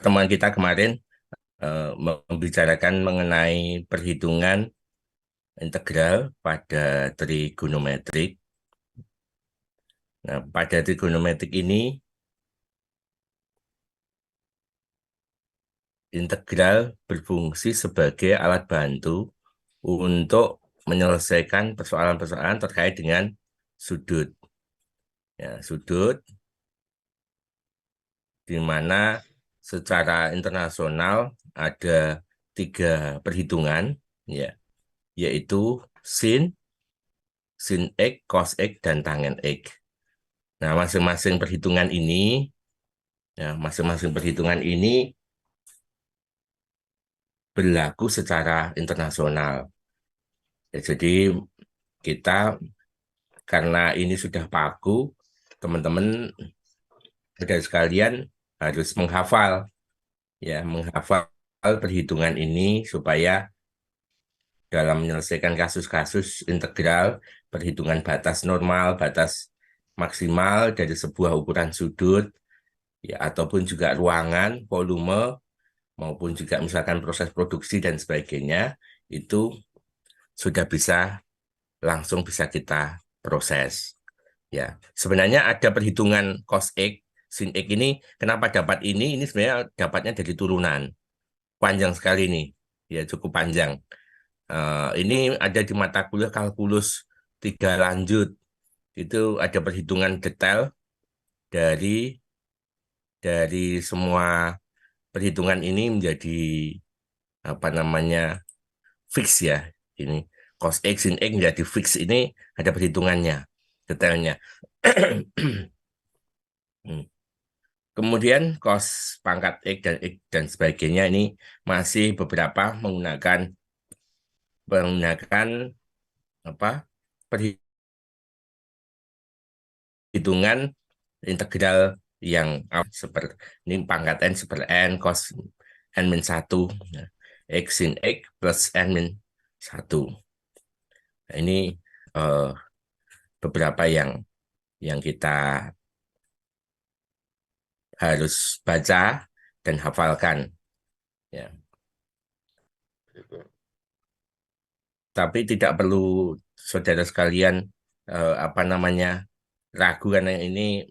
pertemuan kita kemarin membicarakan mengenai perhitungan integral pada trigonometrik. Nah, pada trigonometrik ini integral berfungsi sebagai alat bantu untuk menyelesaikan persoalan-persoalan terkait dengan sudut. Ya, sudut di mana secara internasional ada 3 perhitungan, ya, yaitu sin, sin X, cos X, dan tangen X. Nah, masing-masing perhitungan ini, berlaku secara internasional. Ya, jadi kita karena ini sudah paku, teman-teman saudara sekalian harus menghafal perhitungan ini supaya dalam menyelesaikan kasus-kasus integral, perhitungan batas normal, batas maksimal dari sebuah ukuran sudut, ya, ataupun juga ruangan, volume, maupun juga misalkan proses produksi dan sebagainya, itu sudah langsung bisa kita proses. Ya, sebenarnya ada perhitungan cos X, sin X ini, kenapa dapat ini? Ini sebenarnya dapatnya dari turunan. Panjang sekali nih, ya cukup panjang. Ini ada di mata kuliah kalkulus 3 lanjut. Itu ada perhitungan detail dari semua perhitungan ini menjadi apa namanya fix ya. Ini cos X sin X menjadi fix, ini ada perhitungannya detailnya. Hmm. Kemudian cos pangkat X dan sebagainya ini masih beberapa menggunakan apa perhitungan integral yang seperti ini, pangkat n seper n cos n min 1, X sin X plus n min 1. Nah, ini eh, beberapa yang kita harus baca dan hafalkan, ya. Tapi tidak perlu saudara sekalian apa namanya ragu, karena ini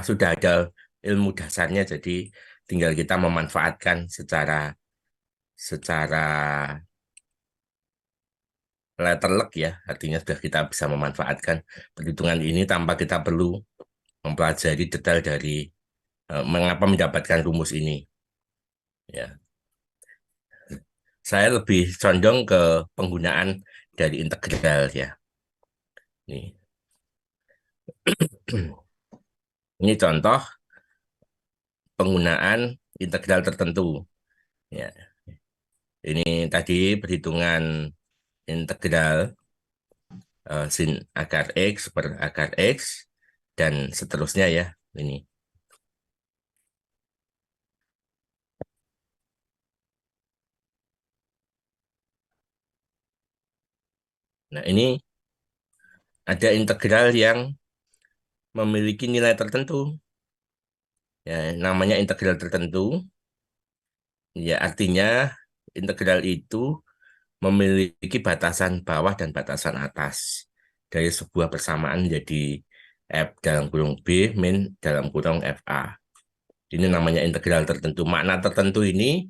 sudah ada ilmu dasarnya, jadi tinggal kita memanfaatkan secara letterlek, ya, artinya sudah kita bisa memanfaatkan perhitungan ini tanpa kita perlu mempelajari detail dari mengapa mendapatkan rumus ini, ya. Saya lebih condong ke penggunaan dari integral, ya. Nih. Ini contoh penggunaan integral tertentu, ya. Ini tadi perhitungan integral sin akar X per akar X dan seterusnya, ya. Ini. Nah, ini ada integral yang memiliki nilai tertentu, ya, namanya integral tertentu, ya, artinya integral itu memiliki batasan bawah dan batasan atas dari sebuah persamaan jadi f dalam kurung b min dalam kurung fa. Ini namanya integral tertentu. Makna tertentu ini,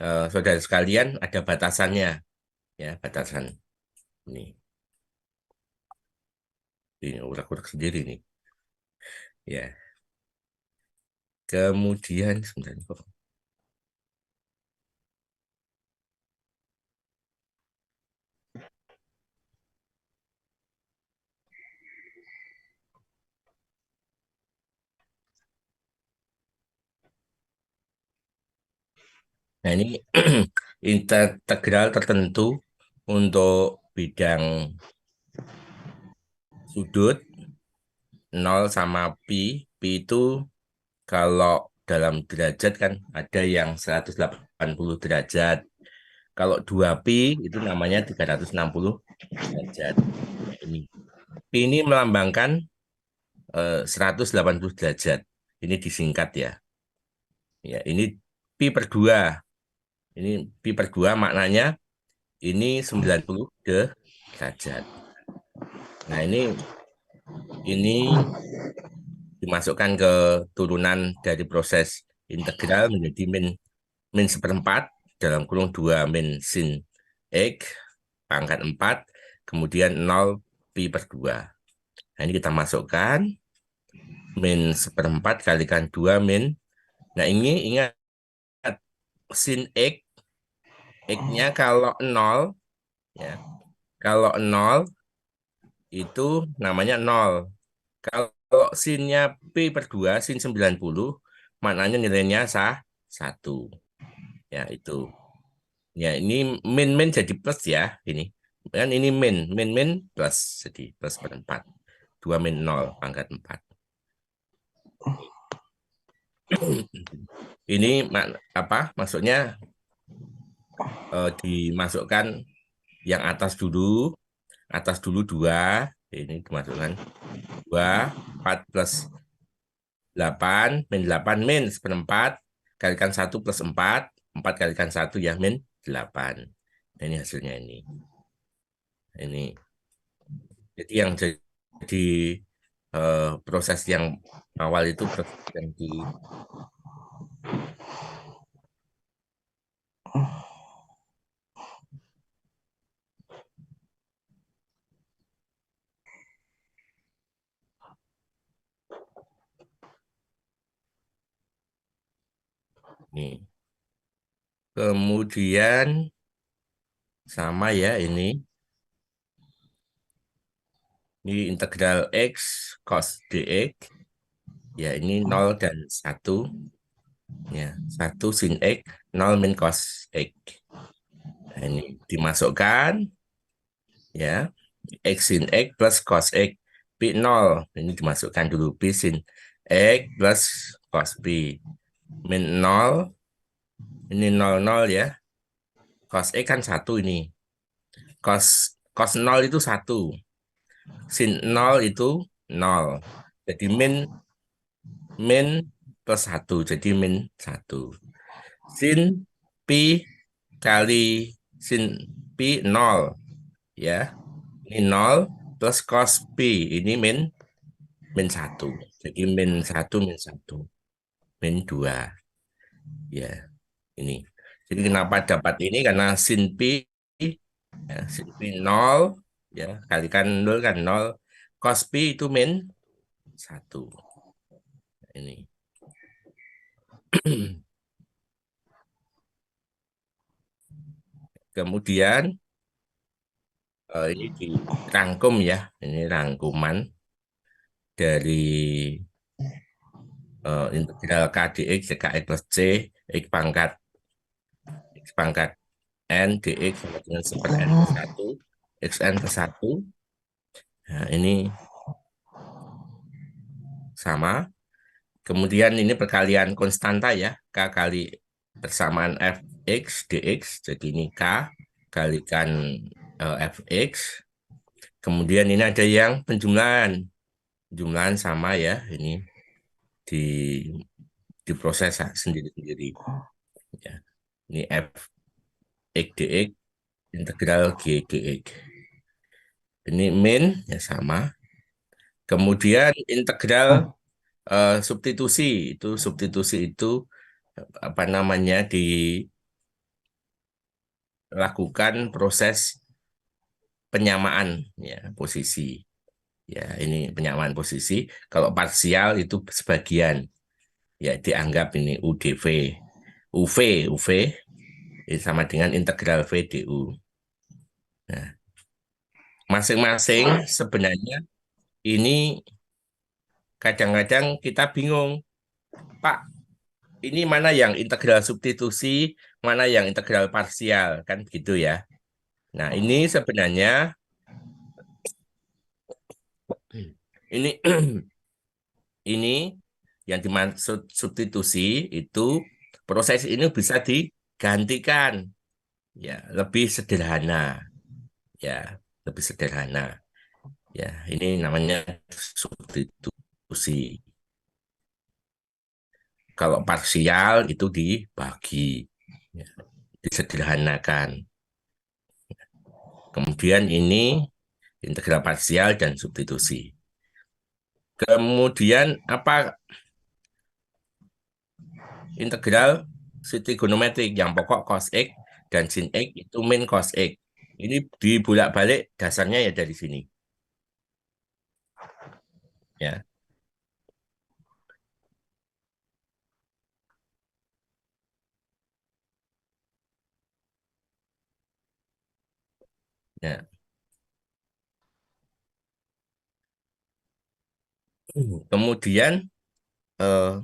saudara sekalian, ada batasannya, ya, batasan ini. Ini urak-urak sendiri nih, ya. Kemudian sebentar kok. Nah, ini integral tertentu untuk bidang sudut 0 sama pi. Pi itu kalau dalam derajat kan ada yang 180 derajat. Kalau 2pi itu namanya 360 derajat. Ini. Pi ini melambangkan 180 derajat. Ini disingkat, ya. Ya, ini pi per 2. Ini pi per 2 maknanya ini 90 derajat. Nah, ini dimasukkan ke turunan dari proses integral menjadi min seperempat dalam kurung 2 min sin X pangkat 4 kemudian 0 pi per 2. Nah, ini kita masukkan min seperempat kalikan 2 min. Nah, ini ingat sin X, X-nya kalau 0 ya. Kalau 0 itu namanya 0. Kalau sinnya pi per 2 sin 90 maknanya nilainya satu. Ya, itu. Ya, ini min jadi plus ya, ini. Kan ini min plus jadi plus per 4. 2 min 0 pangkat 4. Ini apa? Maksudnya dimasukkan yang atas dulu 2. Ini dimasukkan 2 4 plus 8 min 8 min seperempat kalikan 1 plus 4 4 kalikan 1 ya min 8. Nah, ini hasilnya ini. Ini. Jadi yang jadi proses yang awal itu proses yang di ini. Kemudian sama ya ini. Ini integral X cos dx. Ya ini 0 dan 1. Ya, 1 sin X, 0 min cos X. Nah, ini dimasukkan ya. X sin X plus cos X. Pi 0. Ini dimasukkan dulu. Pi sin X plus cos Pi. Min 0. Ini 0 ya. Cos X kan 1 ini. Cos 0 itu 1. Sin 0 itu 0. Jadi min plus 1. Jadi min 1. Sin pi kali sin pi 0. Ya. Ini 0 plus cos pi. Ini min 1. Jadi min 1 min 1. Min 2. Ya. Ini. Jadi kenapa dapat ini? Karena sin pi ya, sin pi 0 ya kalikan 0 kan 0 cos pi itu min 1 ini. Kemudian ini dirangkum ya. Ini rangkuman dari integral k dx dkx plus c x pangkat n dx sama dengan 1 n plus 1 xn plus 1. Nah, ini sama. Kemudian ini perkalian konstanta ya, K kali persamaan Fx dx, jadi ini K kalikan Fx. Kemudian ini ada yang penjumlahan, penjumlahan sama ya, ini di diproses sendiri-sendiri. Ya. Ini Fx dx integral G dx. Ini min ya sama. Kemudian integral substitusi itu apa namanya dilakukan proses penyamaan ya posisi ya ini penyamaan posisi kalau parsial itu sebagian ya dianggap ini UDV UV ini sama dengan integral V du. Nah, masing-masing sebenarnya ini kadang-kadang kita bingung, Pak, ini mana yang integral substitusi, mana yang integral parsial, kan gitu ya. Nah, ini sebenarnya ini ini yang dimaksud substitusi itu proses ini bisa digantikan ya, lebih sederhana ya, lebih sederhana. Ya, ini namanya substitusi. Kalau parsial itu dibagi, ya, disederhanakan. Kemudian ini integral parsial dan substitusi. Kemudian apa integral trigonometrik yang pokok cos X dan sin X itu min cos X. Ini dibolak-balik dasarnya ya dari sini. Ya. Ya. Kemudian eh,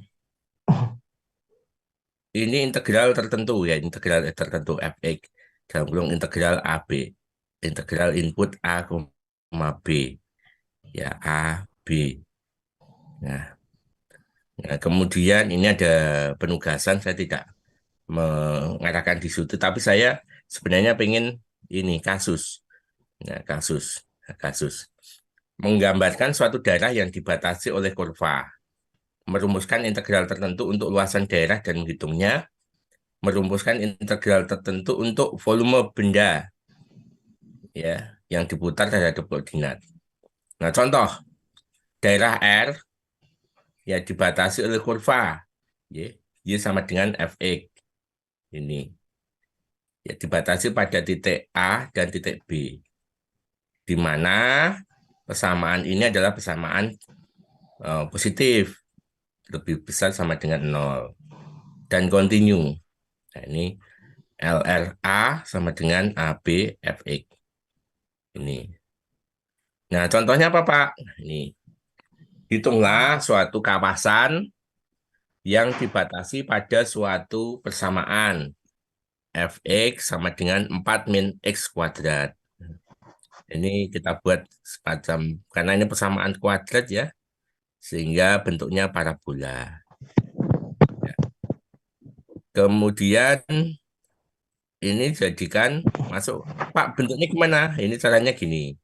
ini integral tertentu ya, integral tertentu fx dalam kurung integral AB, integral input A, B, ya A, B. Nah, nah, kemudian ini ada penugasan, saya tidak mengarahkan di situ, tapi saya sebenarnya pengen ini kasus, nah, kasus menggambarkan suatu daerah yang dibatasi oleh kurva, merumuskan integral tertentu untuk luasan daerah dan menghitungnya, merumuskan integral tertentu untuk volume benda ya yang diputar terhadap koordinat. Nah, contoh daerah R ya dibatasi oleh kurva y, y sama dengan fx ini ya dibatasi pada titik A dan titik B di mana persamaan ini adalah persamaan positif lebih besar sama dengan 0 dan kontinu. Nah, ini LRA sama dengan AB fx ini. Nah, contohnya apa, Pak? Ini hitunglah suatu kawasan yang dibatasi pada suatu persamaan fx sama dengan 4 min x kuadrat. Ini kita buat semacam, karena ini persamaan kuadrat ya, sehingga bentuknya parabola. Ya. Kemudian ini jadikan masuk, Pak bentuknya gimana? Ini caranya gini,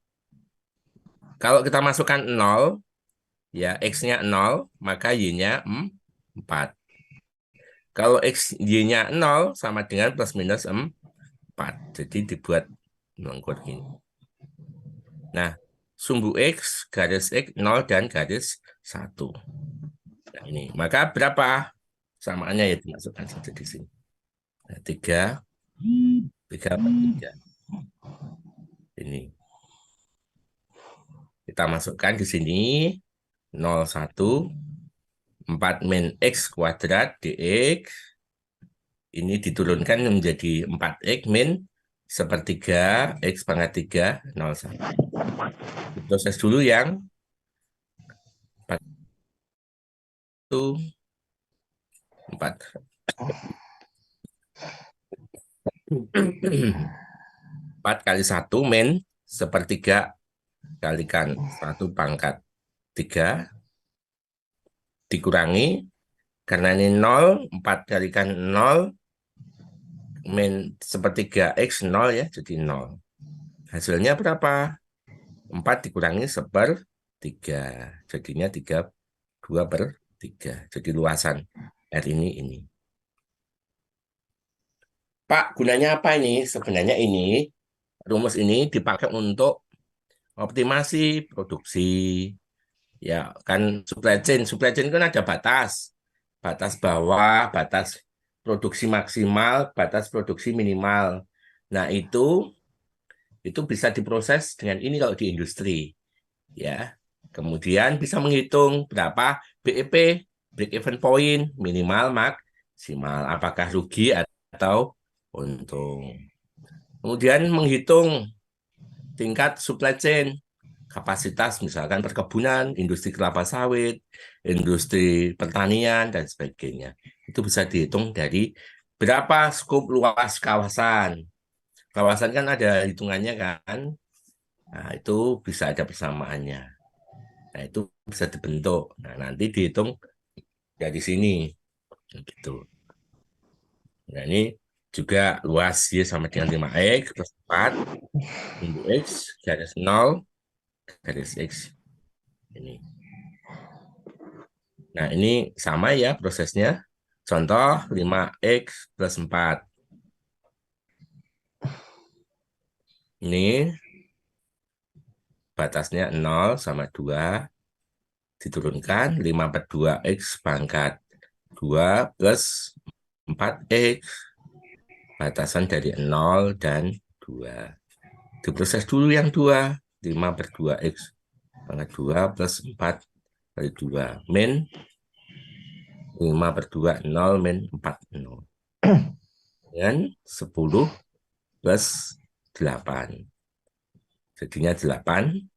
kalau kita masukkan 0, ya x-nya 0, maka y-nya 4. Kalau x y-nya 0 sama dengan plus minus 4. Jadi dibuat melengkung ini. Nah, sumbu x, garis x 0 dan garis 1. Nah, ini. Maka berapa samaannya ya dimasukkan saja di sini. Nah, 3 per 3. Ini. Kita masukkan di sini 0,1, 4 min x kuadrat dx. Ini diturunkan menjadi 4x min sepertiga x pangkat 3, 0,1. Proses dulu yang 1, 4. 4 kali 1 min sepertiga kalikan 1 pangkat 3 dikurangi, karena ini 0, 4 kalikan 0 min sepertiga x 0 ya, jadi 0. Hasilnya berapa? 4 dikurangi sepertiga, jadinya 2 per 3. Jadi luasan R ini. Pak, gunanya apa ini? Sebenarnya ini, rumus ini dipakai untuk optimasi produksi. Ya, kan supply chain kan ada batas bawah, batas produksi maksimal, batas produksi minimal. Nah, itu bisa diproses dengan ini kalau di industri. Ya, kemudian bisa menghitung berapa BEP, break even point, minimal, maksimal, apakah rugi atau untung. Kemudian menghitung tingkat supply chain, kapasitas misalkan perkebunan, industri kelapa sawit, industri pertanian, dan sebagainya. Itu bisa dihitung dari berapa skop luas kawasan. Kawasan kan ada hitungannya kan, nah itu bisa ada persamaannya. Nah itu bisa dibentuk. Nah nanti dihitung dari sini, gitu. Nah ini juga luas Y sama dengan 5x plus 4 minggu X garis 0 garis X ini. Nah, ini sama ya prosesnya. Contoh 5x plus 4. Ini batasnya 0 sama 2. Diturunkan 5 per 2x pangkat 2 plus 4x. Batasan dari 0 dan 2. Diproses dulu yang 2. 5 per 2x pangkat 2 plus 4 kali 2. Min 5 per 2, 0 min 4, 0. Dengan 10 plus 8. Jadinya 18.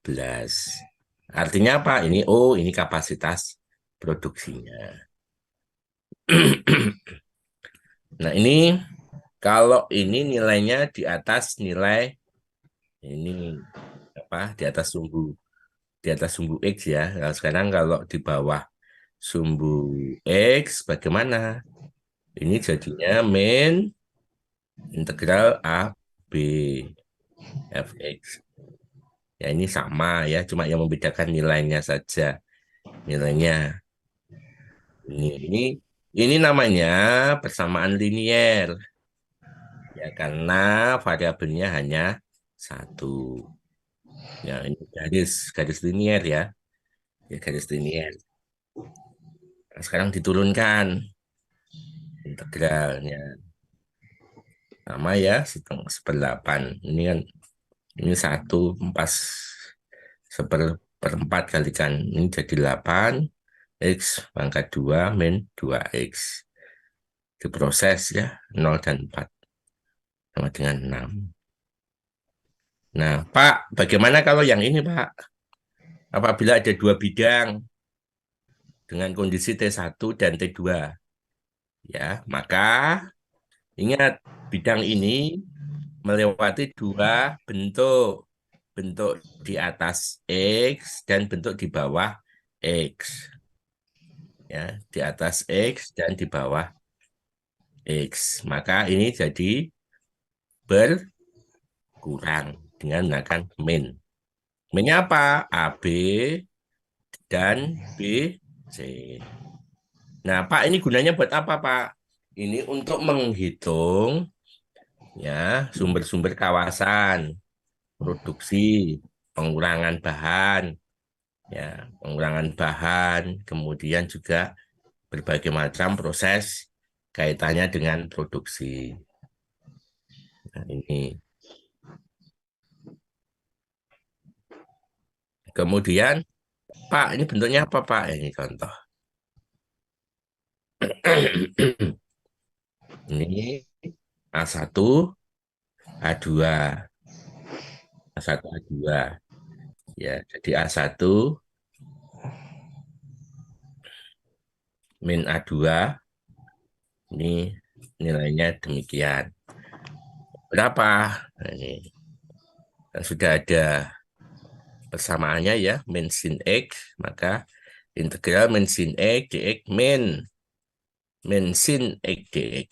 Artinya apa? Ini kapasitas produksinya. Nah, ini kalau ini nilainya di atas nilai ini apa? Di atas sumbu X ya. Nah, sekarang kalau di bawah sumbu X bagaimana? Ini jadinya min integral A B fx. Ya ini sama ya, cuma yang membedakan nilainya saja. Nilainya ini namanya persamaan linier ya karena variabelnya hanya satu. Ya ini garis garis linier ya, ya garis linier. Nah, sekarang diturunkan integralnya sama ya seperdelapan. Ini kan ini satu pas seperempat kalikan ini jadi 8 x pangkat 2 min 2x. Diproses ya 0 dan 4 sama dengan 6. Nah, Pak, bagaimana kalau yang ini, Pak? Apabila ada dua bidang dengan kondisi T1 dan T2, ya, maka ingat bidang ini melewati dua bentuk. Bentuk di atas X dan bentuk di bawah X. Ya, di atas X dan di bawah X. Maka ini jadi berkurang dengan menggunakan min. Minnya apa? AB dan BC. Nah, Pak, ini gunanya buat apa, Pak? Ini untuk menghitung ya sumber-sumber kawasan, produksi, pengurangan bahan, ya, pengurangan bahan, kemudian juga berbagai macam proses kaitannya dengan produksi. Nah, ini. Kemudian, Pak, ini bentuknya apa, Pak? Ini contoh. Ini A1, A2, A1, A2. Ya, jadi A1 min A2 ini nilainya demikian. Berapa? Nah, ini kan sudah ada persamaannya ya, min sin X, maka integral min sin X dx min sin X dx.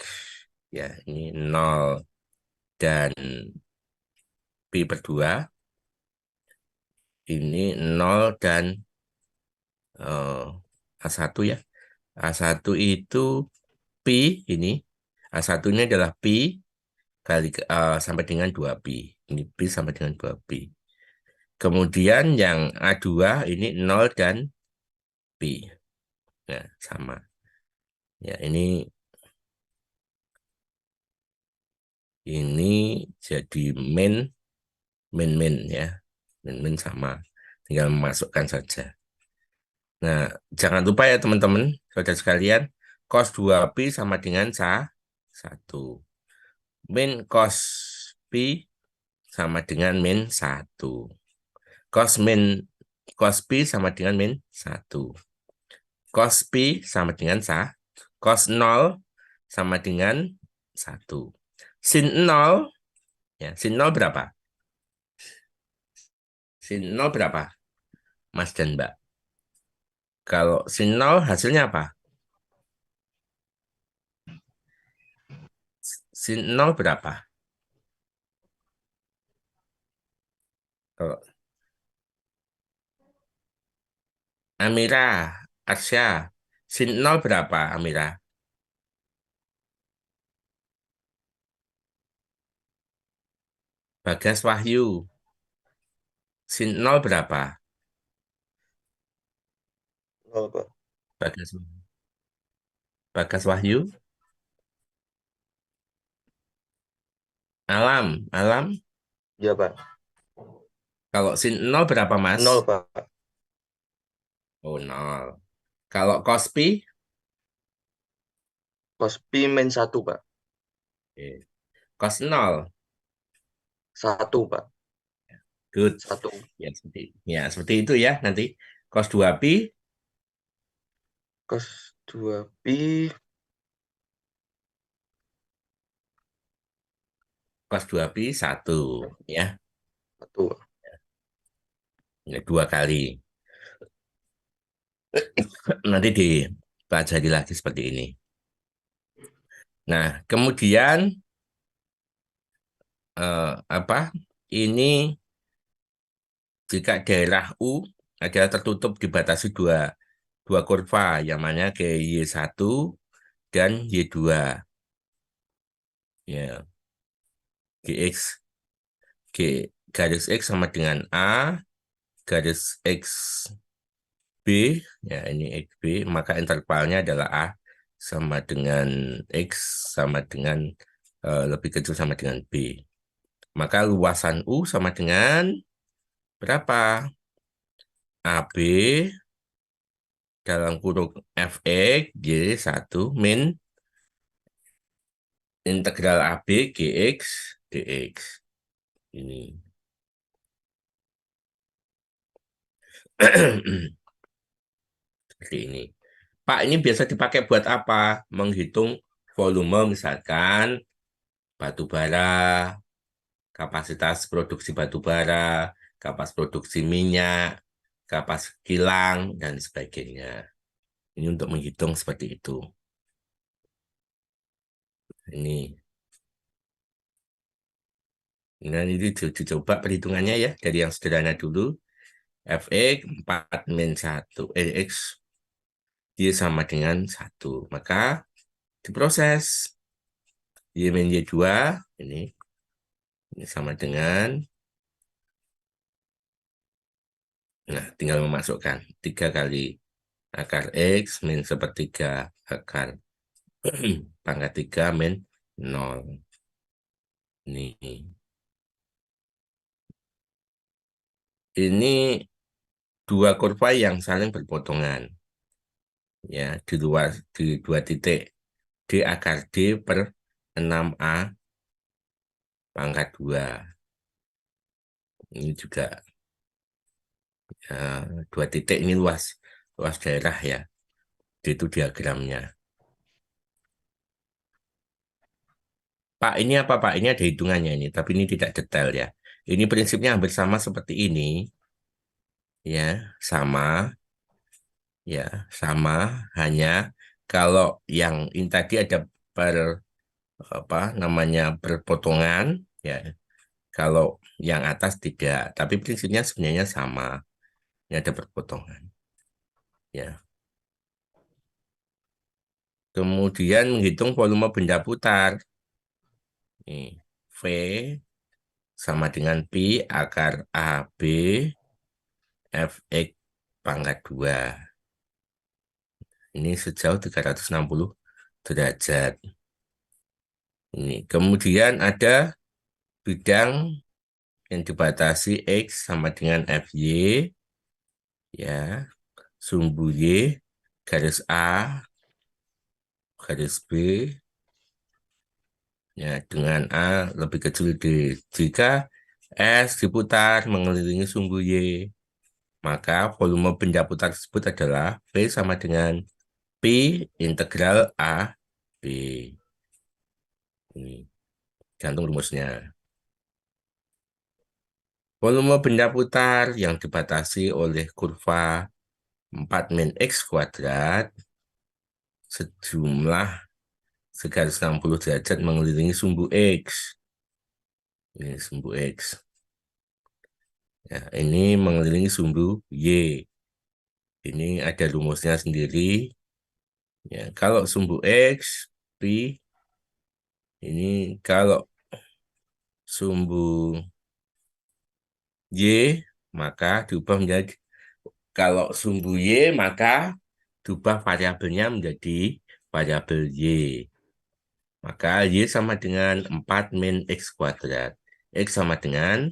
Ya, ini 0 dan pi per 2. Ini 0 dan A1 ya. A1 itu pi ini. A1 ini adalah pi kali sampai dengan 2pi. Ini pi sampai dengan 2pi. Kemudian yang A2 ini 0 dan pi. Nah, sama. Ya, ini jadi min min ya. Min sama. Tinggal memasukkan saja. Nah, jangan lupa ya teman-teman, saudara sekalian, cos 2pi sama dengan 1. Min cos pi sama dengan min 1. Cos pi sama dengan min 1. Cos pi sama dengan cos 0 sama dengan 1. Sin 0, ya, sin 0 berapa? Sin 0 berapa, Mas dan Mbak? Kalau sin 0 hasilnya apa? Sin 0 berapa? Kalau Amira, Arsya, sin 0 berapa, Amira? Bagas Wahyu. Sin nol berapa? Nol, Pak. Bagas, Bagas Wahyu. Alam. Alam. Iya, Pak. Kalau sin nol berapa, Mas? Nol, Pak. Oh, nol. Kalau Kospi? Kospi main satu, Pak. Kos nol. Satu, Pak. Good. Satu. Ya, seperti itu ya nanti. Kos 2pi, Kos 2pi kos 2pi 1 ya. satu. Ya, 2 kali. Nanti dipelajari lagi seperti ini. Nah, kemudian apa? Ini jika daerah U adalah tertutup dibatasi dua kurva, yang mana GY1 dan Y2. Ya, GX, G, garis X sama dengan A, garis X B, ya ini XB, maka intervalnya adalah A sama dengan X sama dengan lebih kecil sama dengan B. Maka luasan U sama dengan berapa? AB dalam kurung fx Y1 min integral AB GX dx. Ini. Seperti ini. Pak, ini biasa dipakai buat apa? Menghitung volume misalkan batu bara, kapasitas produksi batu bara, kapasitas produksi minyak, kapasitas kilang, dan sebagainya. Ini untuk menghitung seperti itu. Ini. Nah, ini dicoba perhitungannya ya, dari yang sederhana dulu. Fx 4 min 1, X dia sama dengan 1. Maka diproses. Y min Y2, ini sama dengan, nah tinggal memasukkan 3 kali akar X min sepertiga akar pangkat 3 min 0. Ini dua kurva yang saling berpotongan. Ya, di dua titik. D akar D per 6A pangkat 2. Ini juga ya, dua titik ini luas luas daerah ya. Itu diagramnya. Pak, ini apa Pak? Ini ada hitungannya ini, tapi ini tidak detail ya. Ini prinsipnya hampir sama seperti ini, ya, ya, sama. Hanya kalau yang ini tadi ada per apa namanya perpotongan, ya. Kalau yang atas tidak, tapi prinsipnya sebenarnya sama. Ini ada perpotongan, ya. Kemudian menghitung volume benda putar. Nih, V sama dengan pi akar AB Fx pangkat 2. Ini sejauh 360 derajat. Ini. Kemudian ada bidang yang dibatasi X sama dengan FY. Ya, sumbu Y, garis A, garis B, ya, dengan A lebih kecil D. Jika S diputar mengelilingi sumbu Y, maka volume benda putar tersebut adalah V sama dengan Pi integral A B. Ini gantung rumusnya. Volume benda putar yang dibatasi oleh kurva 4 min X kuadrat sejumlah segaris 60 derajat mengelilingi sumbu X. Ini sumbu X. Ya, ini mengelilingi sumbu Y. Ini ada rumusnya sendiri. Ya, kalau sumbu X, Pi, ini kalau sumbu Y, maka diubah menjadi, kalau sumbu Y, maka diubah variabelnya menjadi variabel Y. Maka Y sama dengan 4 min X kuadrat. X sama dengan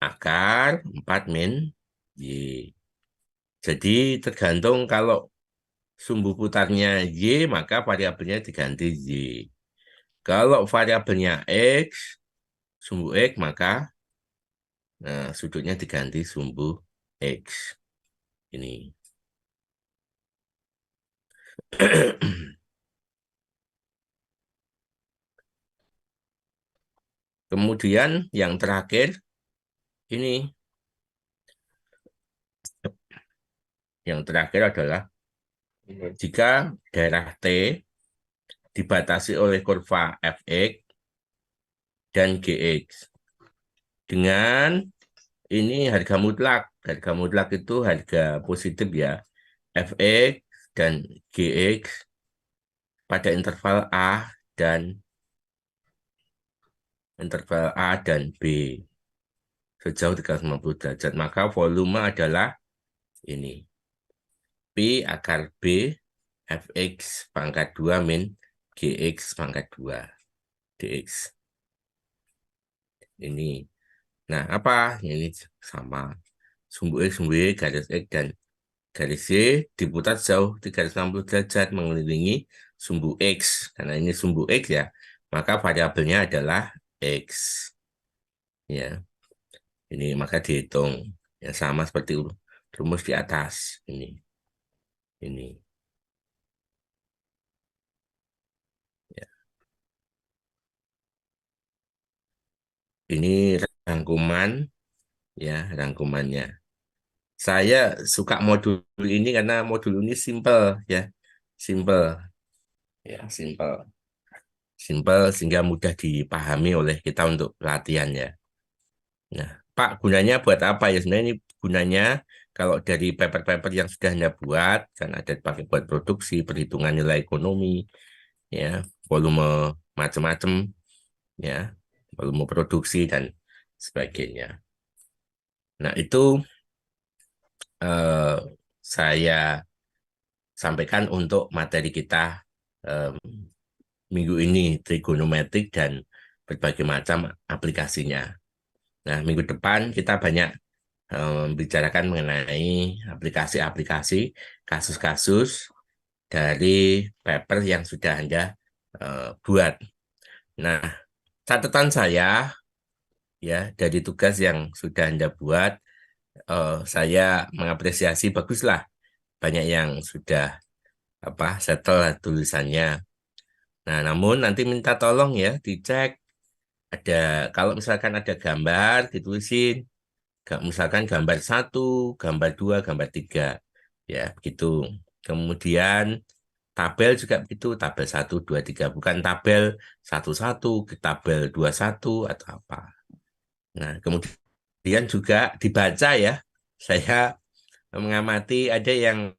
akar 4 min Y. Jadi tergantung kalau sumbu putarnya Y, maka variabelnya diganti Y. Kalau variabelnya X, sumbu X, maka sudutnya diganti sumbu X. Ini. Kemudian yang terakhir, ini. Yang terakhir adalah jika daerah T dibatasi oleh kurva fx dan gx dengan ini harga mutlak. Harga mutlak itu harga positif ya. Fx dan gx pada interval A dan B sejauh 350 derajat. Maka volume adalah ini. P akar B Fx pangkat 2 min Gx pangkat 2 dx. Ini. Nah, apa? Ini sama. Sumbu Y, garis X, dan garis Y diputar jauh 360 derajat mengelilingi sumbu X. Karena ini sumbu X ya, maka variabelnya adalah X. Ya, ini maka dihitung. Yang sama seperti rumus di atas. Ini. Ya. Ini rangkuman, ya, rangkumannya. Saya suka modul ini karena modul ini simple, ya, simple, ya, simple. Simpel sehingga mudah dipahami oleh kita untuk latihan ya. Nah, Pak, gunanya buat apa ya? Sebenarnya ini gunanya kalau dari paper-paper yang sudah Anda buat, kan ada dipakai buat produksi, perhitungan nilai ekonomi, ya, volume macam-macam, ya, volume produksi dan sebagainya. Nah, itu eh, saya sampaikan untuk materi kita eh, minggu ini, trigonometrik dan berbagai macam aplikasinya. Nah, minggu depan kita banyak membicarakan mengenai aplikasi-aplikasi, kasus-kasus dari paper yang sudah Anda buat. Nah, catatan saya ya dari tugas yang sudah Anda buat, saya mengapresiasi baguslah banyak yang sudah settle tulisannya. Nah, namun nanti minta tolong ya dicek ada kalau misalkan ada gambar ditulisin. Misalkan gambar 1, gambar 2, gambar 3. Ya, begitu. Kemudian tabel juga begitu, tabel 1, 2, 3. Bukan tabel 1-1, ke tabel 2-1 atau apa. Nah, kemudian juga dibaca ya. Saya mengamati ada yang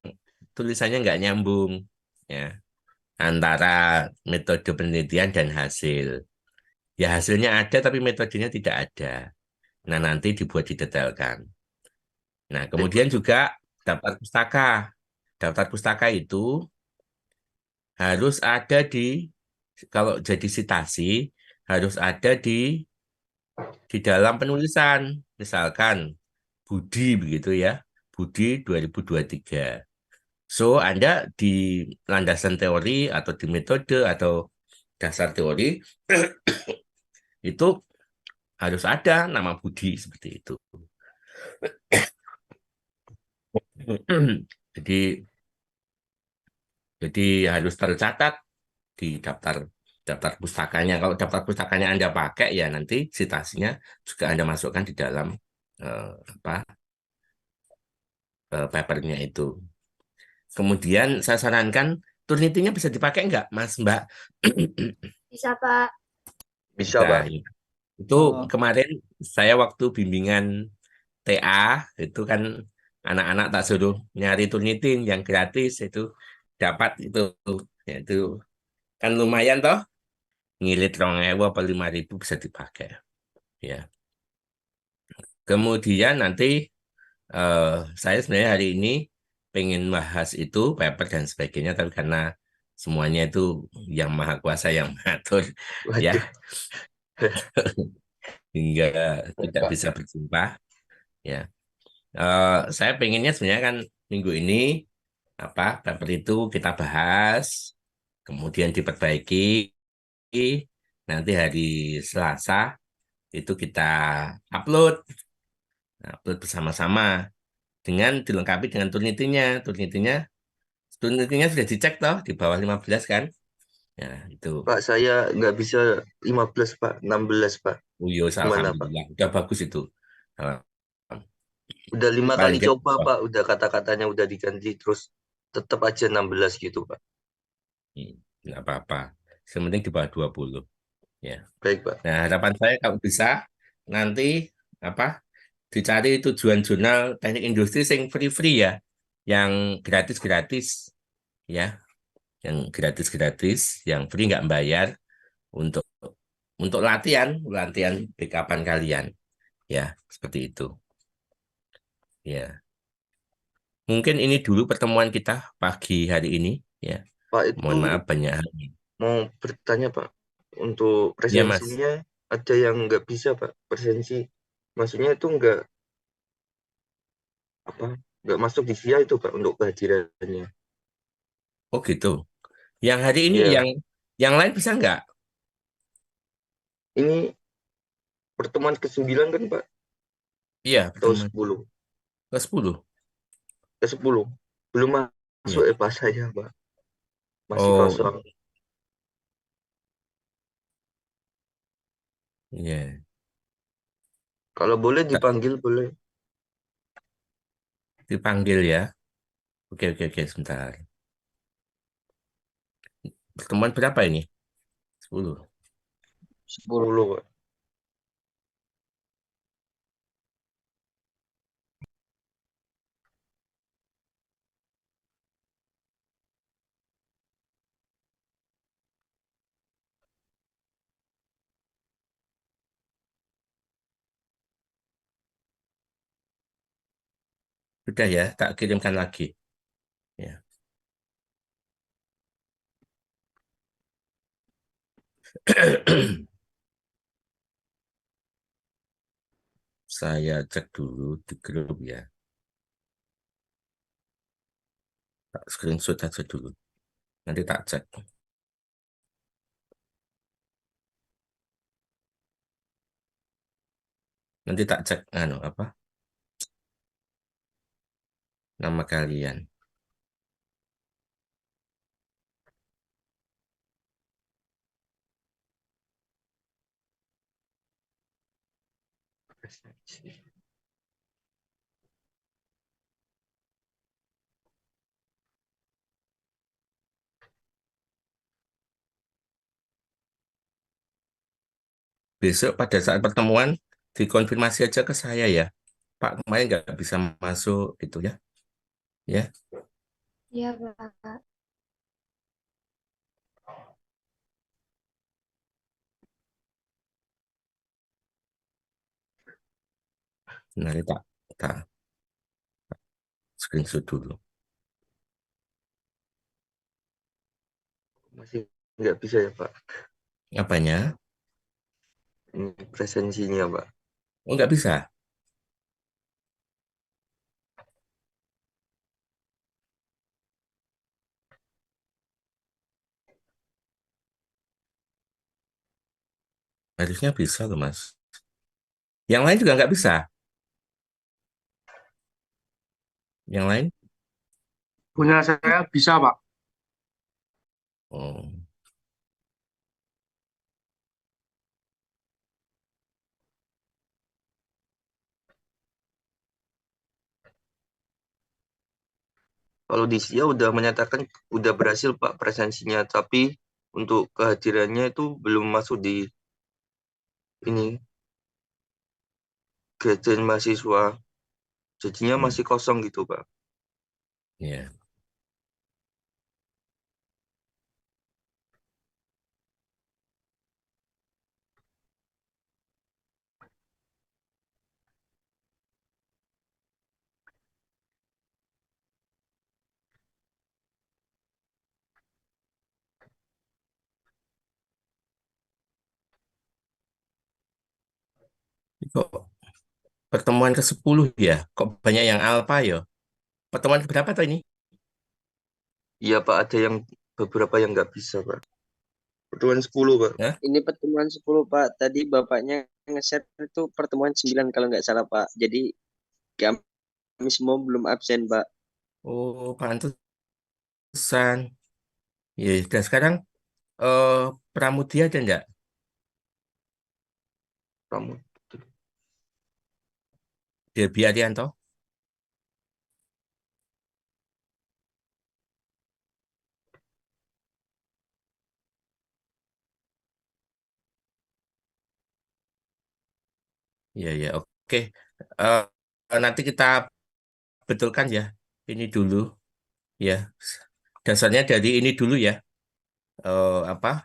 tulisannya nggak nyambung ya antara metode penelitian dan hasil. Ya hasilnya ada tapi metodenya tidak ada. Nah, nanti dibuat didetailkan. Nah, Baik, kemudian Pak. juga daftar pustaka. Daftar pustaka itu harus ada kalau jadi sitasi, harus ada di dalam penulisan. Misalkan, Budi begitu ya, Budi 2023. So, Anda di landasan teori atau di metode atau dasar teori, itu harus ada nama Budi seperti itu. Jadi, jadi harus tercatat di daftar pustakanya. Kalau daftar pustakanya Anda pakai ya nanti citasinya juga Anda masukkan di dalam eh, apa papernya itu. Kemudian saya sarankan Turnitin-nya bisa dipakai nggak, Mas Mbak? Bisa, Pak. Bisa, Bisa. Pak. Ya. Itu Oh, kemarin saya waktu bimbingan TA itu kan anak-anak tak suruh nyari Turnitin yang gratis itu dapat itu. Ya, itu kan lumayan toh, ngilit 2.000 apa 5.000 bisa dipakai. Ya. Kemudian nanti eh, saya sebenarnya hari ini pengen bahas itu paper dan sebagainya, tapi karena semuanya itu yang maha kuasa yang mengatur, ya, Waduh. hingga Ya, tidak Pak. bisa berjumpa. Ya, saya pengennya sebenarnya kan minggu ini apa paper itu kita bahas, kemudian diperbaiki. Nanti hari Selasa itu kita upload, upload bersama-sama dengan dilengkapi dengan Turnitin-nya. Turnitin-nya sudah dicek toh di bawah 15 kan? Ya, itu. Pak, saya nggak bisa 15 Pak. 16 Pak. Uyus, Gimana, Pak? alhamdulillah. Udah bagus itu. Eh, Udah 5 kali Paling tidak, coba, Pak. Udah kata-katanya udah diganti. Terus tetap aja 16 gitu, Pak. nggak apa-apa. Sementing di bawah 20. Ya. Baik, Pak. Nah, harapan saya kalau bisa nanti apa dicari tujuan jurnal teknik industri yang free-free ya, yang gratis-gratis ya, yang gratis-gratis, yang free nggak bayar untuk latihan, latihan backupan kalian ya, seperti itu. Ya, mungkin ini dulu pertemuan kita pagi hari ini ya. Pak, Mohon itu maaf banyak hal. mau bertanya, Pak. Untuk Ya, Mas. presensinya ada yang nggak bisa, Pak. Presensi. Maksudnya itu apa, nggak masuk di via itu, Pak, untuk kehadirannya. Oh gitu. Yang hari ini Iya. yang lain bisa nggak? Ini pertemuan ke-9 kan, Pak? Iya, Atau pertemuan 10? ke-10. Ke-10. Belum masuk Iya. Pak saya, Pak. Masih Oh, kosong. iya. Kalau boleh Tak dipanggil, boleh. dipanggil ya. Oke, oke, oke, sebentar. Pertemuan berapa ini? 10. 10, Pak. Sudah ya, tak kirimkan lagi. Ya. Saya cek dulu di grup ya. Tak screenshot aja dulu. Nanti tak cek. Nanti tak cek apa? Nama kalian. Besok pada saat pertemuan dikonfirmasi aja ke saya ya. Pak kemarin nggak bisa masuk gitu ya. Ya, Iya, Pak. nanti tak screenshot dulu. Masih nggak bisa ya, Pak. Apanya? Ini presensinya, Pak. Oh, nggak bisa. Harusnya bisa loh, Mas. Yang lain juga nggak bisa. Yang lain? Punya saya bisa, Pak. Oh, Kalau di SIA udah menyatakan udah berhasil, Pak, presensinya. Tapi untuk kehadirannya itu belum masuk di ini gajian mahasiswa. Jadinya hmm, masih kosong gitu, Pak. ya. Kok pertemuan ke-10 ya? Kok banyak yang alfa ya? Pertemuan keberapa tuh ini? Iya Pak, ada yang beberapa yang nggak bisa Pak. Pertemuan 10 Pak. Hah? Ini pertemuan 10 Pak. Tadi Bapaknya nge-share itu pertemuan 9 kalau nggak salah Pak. Jadi kami semua belum absen Pak. Oh, pantesan. Ya, dan sekarang eh Pramudia ada enggak? Kamu. Debi Arianto? Ya, ya, oke. Nanti kita betulkan ya. Ini dulu, ya. Dasarnya dari ini dulu ya. Apa?